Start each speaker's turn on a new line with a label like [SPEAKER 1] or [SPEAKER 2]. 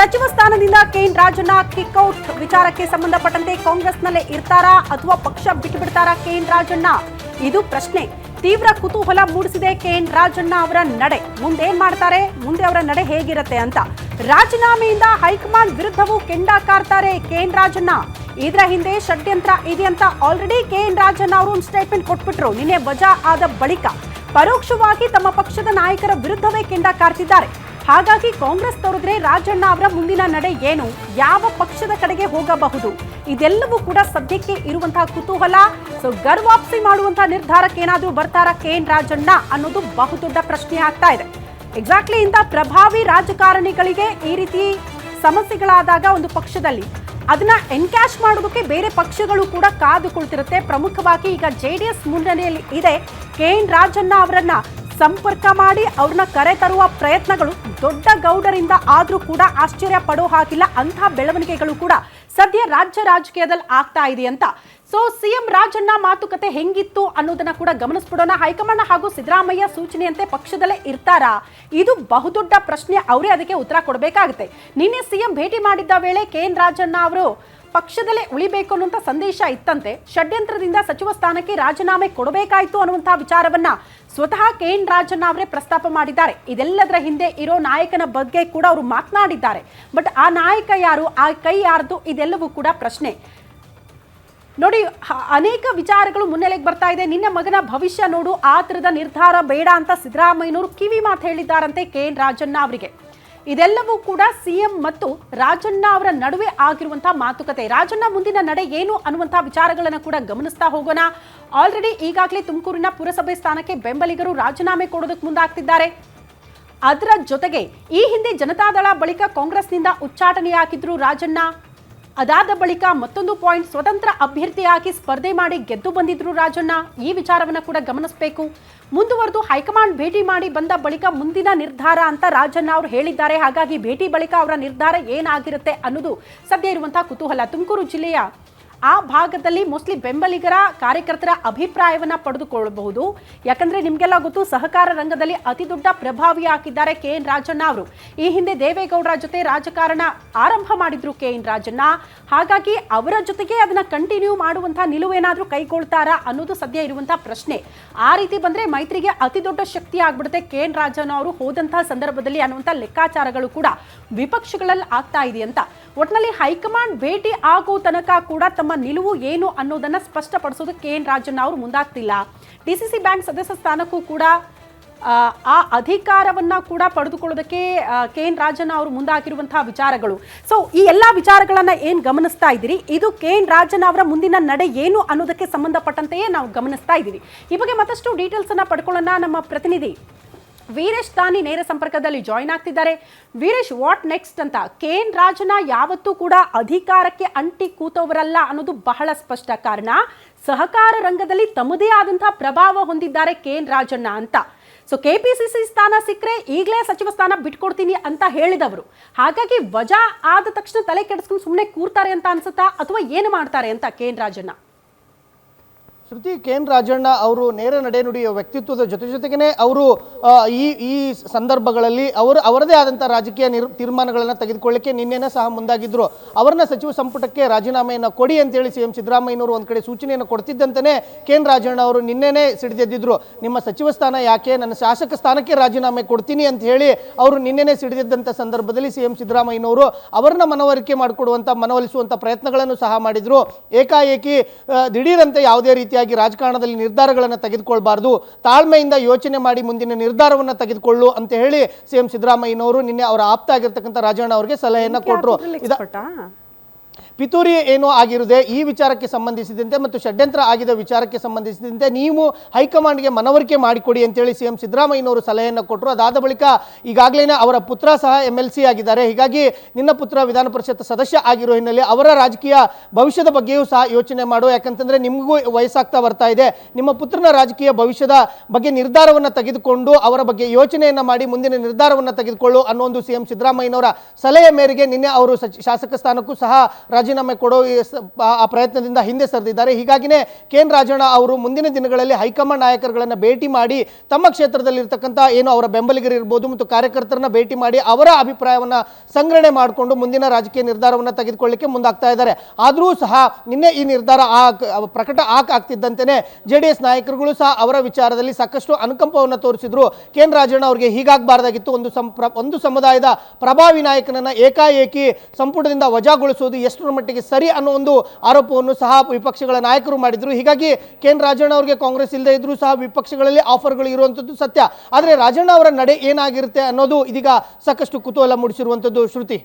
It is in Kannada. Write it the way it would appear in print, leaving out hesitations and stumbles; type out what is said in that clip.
[SPEAKER 1] ಸಚಿವ ಸ್ಥಾನದಿಂದ ಕೆಎನ್ ರಾಜಣ್ಣ ಕಿಕ್ಔಟ್ ವಿಚಾರಕ್ಕೆ ಸಂಬಂಧಪಟ್ಟಂತೆ ಕಾಂಗ್ರೆಸ್ನಲ್ಲೇ ಇರ್ತಾರಾ ಅಥವಾ ಪಕ್ಷ ಬಿಟ್ಟುಬಿಡ್ತಾರಾ ಕೆಎನ್ ರಾಜಣ್ಣ? ಇದು ಪ್ರಶ್ನೆ. ತೀವ್ರ ಕುತೂಹಲ ಮೂಡಿಸಿದೆ ಕೆಎನ್ ರಾಜಣ್ಣ ಅವರ ನಡೆ. ಮುಂದೇನ್ ಮಾಡ್ತಾರೆ, ಮುಂದೆ ಅವರ ನಡೆ ಹೇಗಿರುತ್ತೆ ಅಂತ. ರಾಜೀನಾಮೆಯಿಂದ ಹೈಕಮಾಂಡ್ ವಿರುದ್ಧವೂ ಕೆಂಡ ಕಾರ್ತಾರೆ ಕೆಎನ್ ರಾಜಣ್ಣ. ಇದರ ಹಿಂದೆ ಷಡ್ಯಂತ್ರ ಇದೆ ಅಂತ ಆಲ್ರೆಡಿ ಕೆಎನ್ ರಾಜಣ್ಣ ಅವರು ಒಂದು ಸ್ಟೇಟ್ಮೆಂಟ್ ಕೊಟ್ಬಿಟ್ರು. ನಿನ್ನೆ ವಜಾ ಆದ ಬಳಿಕ ಪರೋಕ್ಷವಾಗಿ ತಮ್ಮ ಪಕ್ಷದ ನಾಯಕರ ವಿರುದ್ಧವೇ ಕೆಂಡ ಕಾರ್ತಿದ್ದಾರೆ. ಹಾಗಾಗಿ ಕಾಂಗ್ರೆಸ್ ತೋರಿದ್ರೆ ರಾಜಣ್ಣ ಅವರ ಮುಂದಿನ ನಡೆ ಏನು, ಯಾವ ಪಕ್ಷದ ಕಡೆಗೆ ಹೋಗಬಹುದು, ಇದೆಲ್ಲವೂ ಕೂಡ ಸದ್ಯಕ್ಕೆ ಇರುವಂತಹ ಕುತೂಹಲ. ಸೊ ಗರ್ವಾಪ್ಸಿ ಮಾಡುವಂತಹ ನಿರ್ಧಾರಕ್ಕೆ ಏನಾದ್ರೂ ಬರ್ತಾರಾ ಕೆಎನ್ ರಾಜಣ್ಣ ಅನ್ನೋದು ಬಹುದೊಡ್ಡ ಪ್ರಶ್ನೆ ಆಗ್ತಾ ಇದೆ. ಎಕ್ಸಾಕ್ಟ್ಲಿ ಇಂಥ ಪ್ರಭಾವಿ ರಾಜಕಾರಣಿಗಳಿಗೆ ಈ ರೀತಿ ಸಮಸ್ಯೆಗಳಾದಾಗ ಒಂದು ಪಕ್ಷದಲ್ಲಿ ಅದನ್ನ ಎನ್ಕ್ಯಾಶ್ ಮಾಡೋದಕ್ಕೆ ಬೇರೆ ಪಕ್ಷಗಳು ಕೂಡ ಕಾದುಕೊಳ್ತಿರುತ್ತೆ. ಪ್ರಮುಖವಾಗಿ ಈಗ ಜೆಡಿಎಸ್ ಮುನ್ನಡೆಯಲ್ಲಿ ಇದೆ. ಕೆಎನ್ ರಾಜಣ್ಣ ಅವರನ್ನ ಸಂಪರ್ಕ ಮಾಡಿ ಅವ್ರನ್ನ ಕರೆ ತರುವ ಪ್ರಯತ್ನಗಳು ದೊಡ್ಡ ಗೌಡರಿಂದ ಆದ್ರೂ ಕೂಡ ಆಶ್ಚರ್ಯ ಪಡೋ ಹಾಗಿಲ್ಲ. ಅಂತಹ ಬೆಳವಣಿಗೆಗಳು ಕೂಡ ಸದ್ಯ ರಾಜ್ಯ ರಾಜಕೀಯದಲ್ಲಿ ಆಗ್ತಾ ಇದೆ ಅಂತ. ಸೊ ಸಿಎಂ ರಾಜಣ್ಣ ಮಾತುಕತೆ ಹೆಂಗಿತ್ತು ಅನ್ನೋದನ್ನ ಕೂಡ ಗಮನಿಸ್ಬಿಡೋಣ. ಹೈಕಮಾಂಡ್ ಹಾಗೂ ಸಿದ್ದರಾಮಯ್ಯ ಸೂಚನೆಯಂತೆ ಪಕ್ಷದಲ್ಲೇ ಇರ್ತಾರಾ? ಇದು ಬಹುದೊಡ್ಡ ಪ್ರಶ್ನೆ. ಅವರೇ ಅದಕ್ಕೆ ಉತ್ತರ ಕೊಡಬೇಕಾಗುತ್ತೆ. ನಿನ್ನೆ ಸಿಎಂ ಭೇಟಿ ಮಾಡಿದ್ದ ವೇಳೆ ಕೆಎನ್ ರಾಜಣ್ಣ ಅವರು ಪಕ್ಷದಲ್ಲೇ ಉಳಿಬೇಕು ಅನ್ನುವಂಥ ಸಂದೇಶ ಇತ್ತಂತೆ. ಷಡ್ಯಂತ್ರದಿಂದ ಸಚಿವ ಸ್ಥಾನಕ್ಕೆ ರಾಜೀನಾಮೆ ಕೊಡಬೇಕಾಯಿತು ಅನ್ನುವಂತಹ ವಿಚಾರವನ್ನ ಸ್ವತಃ ಕೆಎನ್ ರಾಜಣ್ಣ ಅವರೇ ಪ್ರಸ್ತಾಪ ಮಾಡಿದ್ದಾರೆ. ಇದೆಲ್ಲದರ ಹಿಂದೆ ಇರೋ ನಾಯಕನ ಬಗ್ಗೆ ಕೂಡ ಅವರು ಮಾತನಾಡಿದ್ದಾರೆ. ಬಟ್ ಆ ನಾಯಕ ಯಾರು, ಆ ಕೈ ಯಾರ್ದು, ಇದೆಲ್ಲವೂ ಕೂಡ ಪ್ರಶ್ನೆ. ನೋಡಿ, ಅನೇಕ ವಿಚಾರಗಳು ಮುನ್ನೆಲೆಗೆ ಬರ್ತಾ ಇದೆ. ನಿನ್ನ ಮಗನ ಭವಿಷ್ಯ ನೋಡು, ಆ ತರದ ನಿರ್ಧಾರ ಬೇಡ ಅಂತ ಸಿದ್ದರಾಮಯ್ಯನವರು ಕಿವಿ ಮಾತು ಹೇಳಿದ್ದಾರಂತೆ ಕೆಎನ್ ರಾಜಣ್ಣ ಅವರಿಗೆ. ಇದೆಲ್ಲವೂ ಕೂಡ ಸಿಎಂ ಮತ್ತು ರಾಜಣ್ಣ ಅವರ ನಡುವೆ ಆಗಿರುವಂತಹ ಮಾತುಕತೆ. ರಾಜಣ್ಣ ಮುಂದಿನ ನಡೆ ಏನು ಅನ್ನುವಂತಹ ವಿಚಾರಗಳನ್ನು ಕೂಡ ಗಮನಿಸ್ತಾ ಹೋಗೋಣ. ಆಲ್ರೆಡಿ ಈಗಾಗಲೇ ತುಮಕೂರಿನ ಪುರಸಭೆ ಸ್ಥಾನಕ್ಕೆ ಬೆಂಬಲಿಗರು ರಾಜೀನಾಮೆ ಕೊಡೋದಕ್ಕೆ ಮುಂದಾಗ್ತಿದ್ದಾರೆ. ಅದರ ಜೊತೆಗೆ ಈ ಹಿಂದೆ ಜನತಾದಳ ಬಳಿಕ ಕಾಂಗ್ರೆಸ್ನಿಂದ ಉಚ್ಚಾಟನೆಯಾಗಿದ್ರು ರಾಜಣ್ಣ. ಅದಾದ ಬಳಿಕ ಮತ್ತೊಂದು ಪಾಯಿಂಟ್, ಸ್ವತಂತ್ರ ಅಭ್ಯರ್ಥಿಯಾಗಿ ಸ್ಪರ್ಧೆ ಮಾಡಿ ಗೆದ್ದು ಬಂದಿದ್ರು ರಾಜಣ್ಣ. ಈ ವಿಚಾರವನ್ನ ಕೂಡ ಗಮನಿಸಬೇಕು. ಮುಂದುವರೆದು ಹೈಕಮಾಂಡ್ ಭೇಟಿ ಮಾಡಿ ಬಂದ ಬಳಿಕ ಮುಂದಿನ ನಿರ್ಧಾರ ಅಂತ ರಾಜಣ್ಣ ಅವರು ಹೇಳಿದ್ದಾರೆ. ಹಾಗಾಗಿ ಭೇಟಿ ಬಳಿಕ ಅವರ ನಿರ್ಧಾರ ಏನಾಗಿರುತ್ತೆ ಅನ್ನೋದು ಸದ್ಯ ಇರುವಂತಹ ಕುತೂಹಲ. ತುಮಕೂರು ಜಿಲ್ಲೆಯ ಆ ಭಾಗದಲ್ಲಿ ಮೋಸ್ಟ್ಲಿ ಬೆಂಬಲಿಗರ ಕಾರ್ಯಕರ್ತರ ಅಭಿಪ್ರಾಯವನ್ನ ಪಡೆದುಕೊಳ್ಳಬಹುದು. ಯಾಕಂದ್ರೆ ನಿಮ್ಗೆಲ್ಲ ಗೊತ್ತು, ಸಹಕಾರ ರಂಗದಲ್ಲಿ ಅತಿ ದೊಡ್ಡ ಪ್ರಭಾವಿ ಹಾಕಿದ್ದಾರೆ ಕೆಎನ್ ರಾಜಣ್ಣ ಅವರು. ಈ ಹಿಂದೆ ದೇವೇಗೌಡರ ಜೊತೆ ರಾಜಕಾರಣ ಆರಂಭ ಮಾಡಿದ್ರು ಕೆಎನ್ ರಾಜಣ್ಣ. ಹಾಗಾಗಿ ಅವರ ಜೊತೆಗೆ ಅದನ್ನ ಕಂಟಿನ್ಯೂ ಮಾಡುವಂತಹ ನಿಲುವೇನಾದ್ರೂ ಕೈಗೊಳ್ತಾರಾ ಅನ್ನೋದು ಸದ್ಯ ಇರುವಂತಹ ಪ್ರಶ್ನೆ. ಆ ರೀತಿ ಬಂದ್ರೆ ಮೈತ್ರಿಗೆ ಅತಿ ದೊಡ್ಡ ಶಕ್ತಿ ಆಗ್ಬಿಡುತ್ತೆ ಕೆಎನ್ ರಾಜಣ್ಣ ಅವರು ಹೋದಂತಹ ಸಂದರ್ಭದಲ್ಲಿ ಅನ್ನುವಂಥ ಲೆಕ್ಕಾಚಾರಗಳು ಕೂಡ ವಿಪಕ್ಷಗಳಲ್ಲಿ ಆಗ್ತಾ ಇದೆ ಅಂತ. ಒಟ್ಟಿನಲ್ಲಿ ಹೈಕಮಾಂಡ್ ಭೇಟಿ ಆಗೋ ತನಕ ಕೂಡ ತಮ್ಮ ನಿಲುವು ಏನು ಅನ್ನೋದನ್ನ ಸ್ಪಷ್ಟಪಡಿಸೋದಕ್ಕೆ ಕೆಎನ್ ರಾಜಣ್ಣ ಅವರು ಮುಂದಾಗ್ತಿಲ್ಲ. ಡಿಸಿಸಿ ಬ್ಯಾಂಕ್ ಸದಸ್ಯ ಸ್ಥಾನಕ್ಕೂ ಕೂಡ ಆ ಅಧಿಕಾರವನ್ನ ಕೂಡ ಪಡೆದುಕೊಳ್ಳೋದಕ್ಕೆ ಕೆಎನ್ ರಾಜಣ್ಣ ಅವರು ಮುಂದಾಗಿರುವಂತಹ ವಿಚಾರಗಳು. ಸೊ ಈ ಎಲ್ಲಾ ವಿಚಾರಗಳನ್ನ ಏನ್ ಗಮನಿಸ್ತಾ ಇದ್ದೀರಿ, ಇದು ಕೆಎನ್ ರಾಜಣ್ಣ ಅವರ ಮುಂದಿನ ನಡೆ ಏನು ಅನ್ನೋದಕ್ಕೆ ಸಂಬಂಧಪಟ್ಟಂತೆಯೇ ನಾವು ಗಮನಿಸ್ತಾ ಇದ್ದೀವಿ. ಈ ಬಗ್ಗೆ ಮತ್ತಷ್ಟು ಡೀಟೇಲ್ಸ್ ಅನ್ನ ಪಡ್ಕೊಳ್ಳೋಣ. ನಮ್ಮ ಪ್ರತಿನಿಧಿ ವೀರೇಶ್ ತಾನಿ ನೇರ ಸಂಪರ್ಕದಲ್ಲಿ ಜಾಯಿನ್ ಆಗ್ತಿದ್ದಾರೆ. ವೀರೇಶ್, ವಾಟ್ ನೆಕ್ಸ್ಟ್ ಅಂತ? ಕೆಎನ್ ರಾಜಣ್ಣ ಯಾವತ್ತೂ ಕೂಡ ಅಧಿಕಾರಕ್ಕೆ ಅಂಟಿ ಕೂತವರಲ್ಲ ಅನ್ನೋದು ಬಹಳ ಸ್ಪಷ್ಟ. ಕಾರಣ, ಸಹಕಾರ ರಂಗದಲ್ಲಿ ತಮ್ಮದೇ ಆದಂತಹ ಪ್ರಭಾವ ಹೊಂದಿದ್ದಾರೆ ಕೆಎನ್ ರಾಜಣ್ಣ ಅಂತ. ಸೊ ಕೆಪಿಸಿಸಿ ಸ್ಥಾನ ಸಿಕ್ಕರೆ ಈಗಲೇ ಸಚಿವ ಸ್ಥಾನ ಬಿಟ್ಕೊಡ್ತೀನಿ ಅಂತ ಹೇಳಿದವರು. ಹಾಗಾಗಿ ವಜಾ ಆದ ತಕ್ಷಣ ತಲೆ ಕೆಡಿಸ್ಕೊಂಡು ಸುಮ್ಮನೆ ಕೂರ್ತಾರೆ ಅಂತ ಅನ್ಸುತ್ತಾ, ಅಥವಾ ಏನು ಮಾಡ್ತಾರೆ ಅಂತ ಕೆಎನ್ ರಾಜಣ್ಣ?
[SPEAKER 2] ಶ್ರುತಿ, ಕೆಎನ್ ರಾಜಣ್ಣ ಅವರು ನೇರ ನಡೆನುಡಿಯ ವ್ಯಕ್ತಿತ್ವದ ಜೊತೆಗೇನೆ ಅವರು ಈ ಸಂದರ್ಭಗಳಲ್ಲಿ ಅವರದೇ ಆದಂಥ ರಾಜಕೀಯ ತೀರ್ಮಾನಗಳನ್ನು ತೆಗೆದುಕೊಳ್ಳಿಕ್ಕೆ ನಿನ್ನೆನೇ ಸಹ ಮುಂದಾಗಿದ್ರು. ಅವರನ್ನ ಸಚಿವ ಸಂಪುಟಕ್ಕೆ ರಾಜೀನಾಮೆಯನ್ನು ಕೊಡಿ ಅಂತೇಳಿ ಸಿಎಂ ಸಿದ್ದರಾಮಯ್ಯನವರು ಒಂದು ಕಡೆ ಸೂಚನೆಯನ್ನು ಕೊಡ್ತಿದ್ದಂತೆಯೇ ಕೆಎನ್ ರಾಜಣ್ಣ ಅವರು ನಿನ್ನೆನೇ ಸಿಡಿದೆದ್ದಿದ್ರು. ನಿಮ್ಮ ಸಚಿವ ಸ್ಥಾನ ಯಾಕೆ, ನನ್ನ ಶಾಸಕ ಸ್ಥಾನಕ್ಕೆ ರಾಜೀನಾಮೆ ಕೊಡ್ತೀನಿ ಅಂತ ಹೇಳಿ ಅವರು ನಿನ್ನೆನೇ ಸಿಡಿದೆದ್ದಂಥ ಸಂದರ್ಭದಲ್ಲಿ ಸಿಎಂ ಸಿದ್ದರಾಮಯ್ಯನವರು ಅವರನ್ನ ಮನವೊಲಿಸುವಂಥ ಪ್ರಯತ್ನಗಳನ್ನು ಸಹ ಮಾಡಿದ್ರು. ಏಕಾಏಕಿ ದಿಢೀರಂತೆ ಯಾವುದೇ ರೀತಿಯ ರಾಜಕಾರಣದಲ್ಲಿ ನಿರ್ಧಾರಗಳನ್ನು ತೆಗೆದುಕೊಳ್ಬಾರ್ದು, ತಾಳ್ಮೆಯಿಂದ ಯೋಚನೆ ಮಾಡಿ ಮುಂದಿನ ನಿರ್ಧಾರವನ್ನು ತೆಗೆದುಕೊಳ್ಳು ಅಂತ ಹೇಳಿ ಸಿಎಂ ಸಿದ್ದರಾಮಯ್ಯನವರು ನಿನ್ನೆ ಅವರ ಆಪ್ತ ಆಗಿರ್ತಕ್ಕಂಥ ರಾಜಣ್ಣ ಅವರಿಗೆ ಸಲಹೆಯನ್ನು ಕೊಟ್ಟರು. ಪಿತೂರಿ ಏನೋ ಆಗಿರುವುದೇ ಈ ವಿಚಾರಕ್ಕೆ ಸಂಬಂಧಿಸಿದಂತೆ ಮತ್ತು ಷಡ್ಯಂತ್ರ ಆಗಿದ ವಿಚಾರಕ್ಕೆ ಸಂಬಂಧಿಸಿದಂತೆ ನೀವು ಹೈಕಮಾಂಡ್ಗೆ ಮನವರಿಕೆ ಮಾಡಿಕೊಡಿ ಅಂತೇಳಿ ಸಿಎಂ ಸಿದ್ದರಾಮಯ್ಯನವರು ಸಲಹೆಯನ್ನು ಕೊಟ್ಟರು. ಅದಾದ ಬಳಿಕ ಈಗಾಗಲೇ ಅವರ ಪುತ್ರ ಸಹ MLC ಆಗಿದ್ದಾರೆ. ಹೀಗಾಗಿ ನಿನ್ನ ಪುತ್ರ ವಿಧಾನ ಪರಿಷತ್ ಸದಸ್ಯ ಆಗಿರೋ ಹಿನ್ನೆಲೆ ಅವರ ರಾಜಕೀಯ ಭವಿಷ್ಯದ ಬಗ್ಗೆಯೂ ಸಹ ಯೋಚನೆ ಮಾಡು. ಯಾಕಂತಂದ್ರೆ ನಿಮಗೂ ವಯಸ್ಸಾಗ್ತಾ ಬರ್ತಾ ಇದೆ. ನಿಮ್ಮ ಪುತ್ರನ ರಾಜಕೀಯ ಭವಿಷ್ಯದ ಬಗ್ಗೆ ನಿರ್ಧಾರವನ್ನು ತೆಗೆದುಕೊಂಡು ಅವರ ಬಗ್ಗೆ ಯೋಚನೆಯನ್ನು ಮಾಡಿ ಮುಂದಿನ ನಿರ್ಧಾರವನ್ನು ತೆಗೆದುಕೊಳ್ಳು ಅನ್ನೋ ಒಂದು ಸಿಎಂ ಸಿದ್ದರಾಮಯ್ಯನವರ ಸಲಹೆ ಮೇರೆಗೆ ನಿನ್ನೆ ಅವರು ಶಾಸಕ ಸ್ಥಾನಕ್ಕೂ ಸಹ ರಾಜೀನಾಮೆ ಕೊಡೋ ಆ ಪ್ರಯತ್ನದಿಂದ ಹಿಂದೆ ಸರಿದಿದ್ದಾರೆ. ಹೀಗಾಗಿನೇ ಕೆ.ಎನ್. ರಾಜಣ್ಣ ಅವರು ಮುಂದಿನ ದಿನಗಳಲ್ಲಿ ಹೈಕಮಾಂಡ್ ನಾಯಕರುಗಳನ್ನು ಭೇಟಿ ಮಾಡಿ ತಮ್ಮ ಕ್ಷೇತ್ರದಲ್ಲಿರ್ತಕ್ಕಂಥ ಏನು ಅವರ ಬೆಂಬಲಿಗರು ಇರ್ಬೋದು ಮತ್ತು ಕಾರ್ಯಕರ್ತರನ್ನ ಭೇಟಿ ಮಾಡಿ ಅವರ ಅಭಿಪ್ರಾಯವನ್ನು ಸಂಗ್ರಹಣೆ ಮಾಡಿಕೊಂಡು ಮುಂದಿನ ರಾಜಕೀಯ ನಿರ್ಧಾರವನ್ನು ತೆಗೆದುಕೊಳ್ಳಿಕ್ಕೆ ಮುಂದಾಗ್ತಾ ಇದ್ದಾರೆ. ಆದರೂ ಸಹ ನಿನ್ನೆ ಈ ನಿರ್ಧಾರ ಪ್ರಕಟ ಆಗ್ತಿದ್ದಂತೆಯೇ JDS ನಾಯಕರುಗಳು ಸಹ ಅವರ ವಿಚಾರದಲ್ಲಿ ಸಾಕಷ್ಟು ಅನುಕಂಪವನ್ನು ತೋರಿಸಿದ್ರು. ಕೆ.ಎನ್. ರಾಜಣ್ಣ ಅವರಿಗೆ ಹೀಗಾಗಬಾರ್ದಾಗಿತ್ತು. ಒಂದು ಸಮುದಾಯದ ಪ್ರಭಾವಿ ನಾಯಕನನ್ನ ಏಕಾಏಕಿ ಸಂಪುಟದಿಂದ ವಜಾಗೊಳಿಸುವುದು ಎಷ್ಟರ ಮಟ್ಟಿಗೆ ಸರಿ ಅನ್ನೋ ಒಂದು ಆರೋಪವನ್ನು ಸಹ ವಿಪಕ್ಷಗಳ ನಾಯಕರು ಮಾಡಿದ್ರು. ಹೀಗಾಗಿ ಕೆ.ಎನ್. ರಾಜಣ್ಣ ಅವರಿಗೆ ಕಾಂಗ್ರೆಸ್ ಇಲ್ಲದೆ ಇದ್ರೂ ಸಹ ವಿಪಕ್ಷಗಳಲ್ಲಿ ಆಫರ್ಗಳು ಇರುವಂಥದ್ದು ಸತ್ಯ. ಆದರೆ ರಾಜಣ್ಣ ಅವರ ನಡೆ ಏನಾಗಿರುತ್ತೆ ಅನ್ನೋದು ಇದೀಗ ಸಾಕಷ್ಟು ಕುತೂಹಲ ಮೂಡಿಸಿರುವಂಥದ್ದು. ಶ್ರುತಿ.